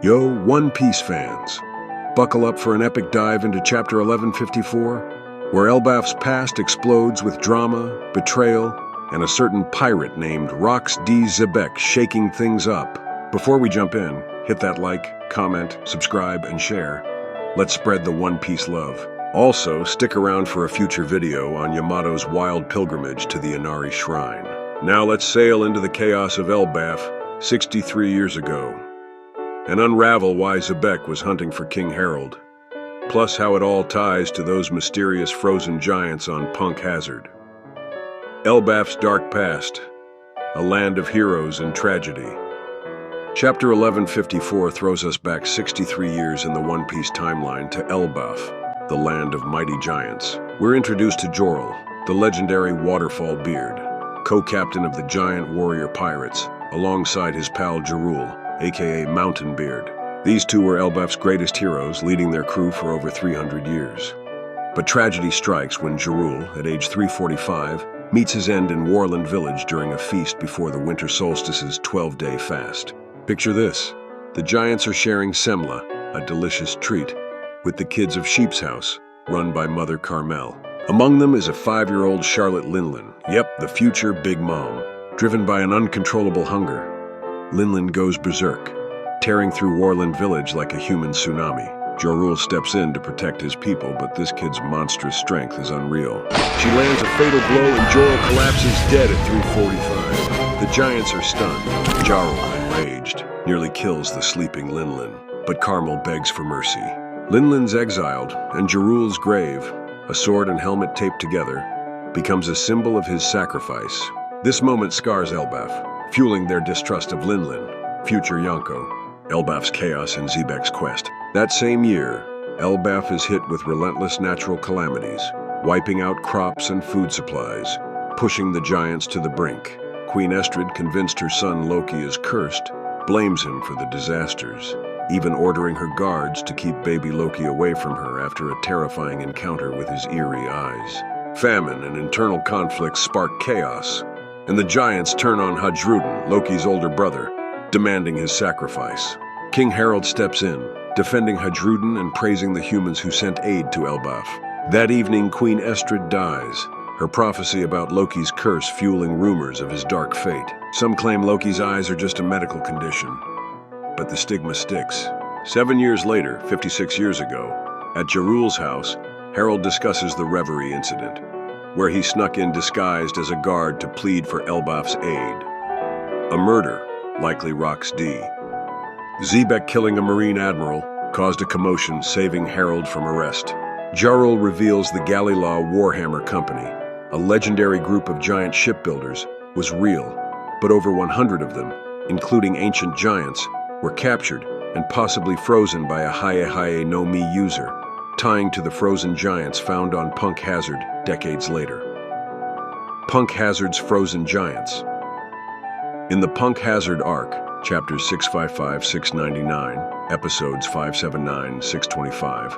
Yo, One Piece fans, buckle up for an epic dive into Chapter 1154, where Elbaf's past explodes with drama, betrayal, and a certain pirate named Rox D. Zebek shaking things up. Before we jump in, hit that like, comment, subscribe, and share. Let's spread the One Piece love. Also, stick around for a future video on Yamato's wild pilgrimage to the Inari Shrine. Now let's sail into the chaos of Elbaf, 63 years ago, and unravel why Zebek was hunting for King Harold, plus how it all ties to those mysterious frozen giants on Punk Hazard. Elbaf's dark past, a land of heroes and tragedy. Chapter 1154 throws us back 63 years in the One Piece timeline to Elbaf, the land of mighty giants. We're introduced to Jorel, the legendary Waterfall Beard, co-captain of the giant warrior pirates, alongside his pal Jorul, aka Mountain Beard. These two were Elbaf's greatest heroes, leading their crew for over 300 years. But tragedy strikes when Jorul, at age 345, meets his end in Warland Village during a feast before the winter solstice's 12-day fast. Picture this: the giants are sharing semla, a delicious treat, with the kids of Sheep's House, run by Mother Carmel. Among them is a 5-year-old Charlotte Linlin, yep, the future Big Mom. Driven by an uncontrollable hunger, Linlin goes berserk, tearing through Warland Village like a human tsunami. Jorul steps in to protect his people, but this kid's monstrous strength is unreal. She lands a fatal blow and Jorul collapses dead at 345. The giants are stunned. Jorul, enraged, nearly kills the sleeping Linlin, but Carmel begs for mercy. Linlin's exiled, and Jorul's grave, a sword and helmet taped together, becomes a symbol of his sacrifice. This moment scars Elbaf, fueling their distrust of Linlin, future Yonko, Elbaf's chaos and Zebek's quest. That same year, Elbaf is hit with relentless natural calamities, wiping out crops and food supplies, pushing the giants to the brink. Queen Estrid, convinced her son Loki is cursed, blames him for the disasters, even ordering her guards to keep baby Loki away from her after a terrifying encounter with his eerie eyes. Famine and internal conflicts spark chaos, and the giants turn on Hadrudin, Loki's older brother, demanding his sacrifice. King Harold steps in, defending Hadrudin and praising the humans who sent aid to Elbaf. That evening, Queen Estrid dies, her prophecy about Loki's curse fueling rumors of his dark fate. Some claim Loki's eyes are just a medical condition, but the stigma sticks. 7 years later, 56 years ago, at Jorul's house, Harold discusses the Reverie incident, where he snuck in disguised as a guard to plead for Elbaf's aid. A murder, likely Rox D. Zebek killing a Marine admiral caused a commotion, saving Harold from arrest. Jorul reveals the Gallilaw Warhammer Company, a legendary group of giant shipbuilders, was real, but over 100 of them, including ancient giants, were captured and possibly frozen by a Haie no Mi user, tying to the frozen giants found on Punk Hazard decades later. Punk Hazard's frozen giants. In the Punk Hazard arc, chapters 655-699, episodes 579-625,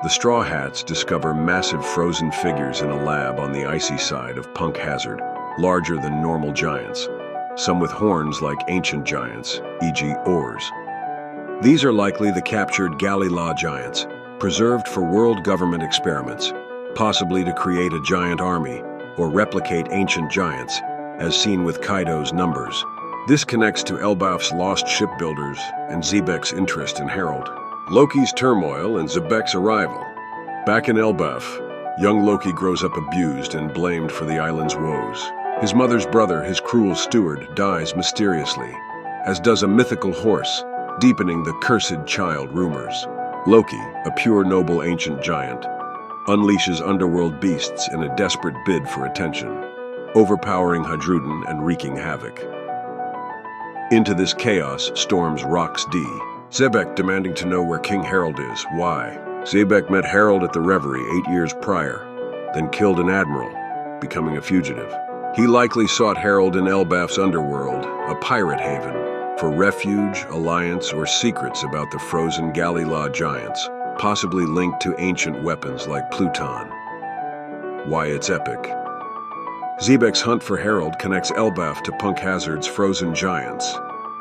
the Straw Hats discover massive frozen figures in a lab on the icy side of Punk Hazard, larger than normal giants, some with horns like ancient giants, e.g. oars. These are likely the captured Gallilaw giants, preserved for world government experiments, possibly to create a giant army or replicate ancient giants, as seen with Kaido's numbers. This connects to Elbaf's lost shipbuilders and Zebek's interest in Harold. Loki's turmoil and Zebek's arrival. Back in Elbaf, young Loki grows up abused and blamed for the island's woes. His mother's brother, his cruel steward, dies mysteriously, as does a mythical horse, deepening the cursed child rumors. Loki, a pure noble ancient giant, unleashes underworld beasts in a desperate bid for attention, overpowering Hadrudin and wreaking havoc. Into this chaos storms Rox D. Zebek demanding to know where King Harold is. Why? Zebek met Harold at the Reverie 8 years prior, then killed an admiral, becoming a fugitive. He likely sought Harold in Elbaf's underworld, a pirate haven, for refuge, alliance, or secrets about the frozen Gallilaw giants, possibly linked to ancient weapons like Pluton. Why it's epic. Zebek's hunt for Harold connects Elbaf to Punk Hazard's frozen giants,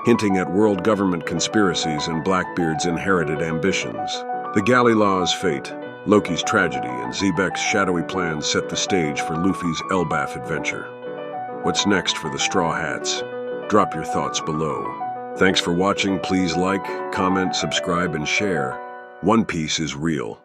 hinting at world government conspiracies and Blackbeard's inherited ambitions. The Galley Law's fate, Loki's tragedy, and Xebeck's shadowy plans set the stage for Luffy's Elbaf adventure. What's next for the Straw Hats? Drop your thoughts below. Thanks for watching. Please like, comment, subscribe, and share. One Piece is real.